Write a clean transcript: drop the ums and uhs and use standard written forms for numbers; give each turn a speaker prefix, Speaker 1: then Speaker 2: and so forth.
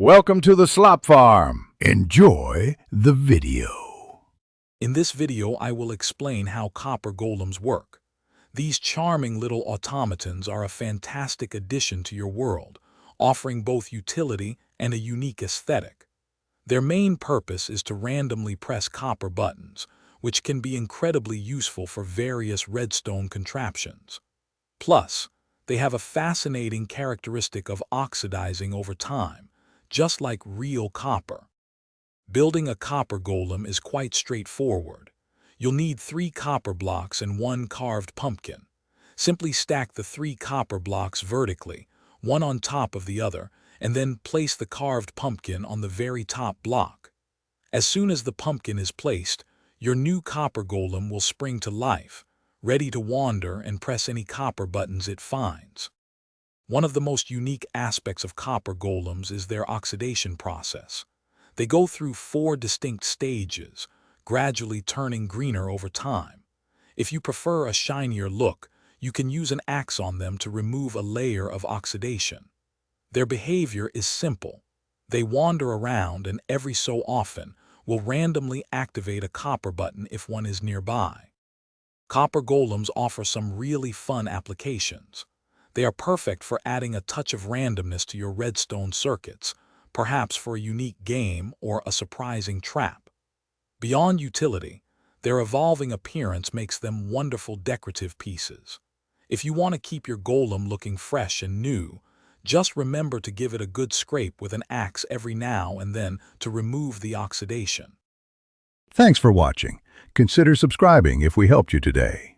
Speaker 1: Welcome to the Slop Farm. Enjoy the video.
Speaker 2: In this video, I will explain how copper golems work. These charming little automatons are a fantastic addition to your world, offering both utility and a unique aesthetic. Their main purpose is to randomly press copper buttons, which can be incredibly useful for various redstone contraptions. Plus, they have a fascinating characteristic of oxidizing over time, just like real copper. Building a copper golem is quite straightforward. You'll need 3 copper blocks and 1 carved pumpkin. Simply stack the 3 copper blocks vertically, one on top of the other, and then place the carved pumpkin on the very top block. As soon as the pumpkin is placed, your new copper golem will spring to life, ready to wander and press any copper buttons it finds. One of the most unique aspects of copper golems is their oxidation process. They go through 4 distinct stages, gradually turning greener over time. If you prefer a shinier look, you can use an axe on them to remove a layer of oxidation. Their behavior is simple. They wander around and every so often will randomly activate a copper button if one is nearby. Copper golems offer some really fun applications. They are perfect for adding a touch of randomness to your redstone circuits, perhaps for a unique game or a surprising trap. Beyond utility, their evolving appearance makes them wonderful decorative pieces. If you want to keep your golem looking fresh and new, just remember to give it a good scrape with an axe every now and then to remove the oxidation.
Speaker 1: Thanks for watching. Consider subscribing if we helped you today.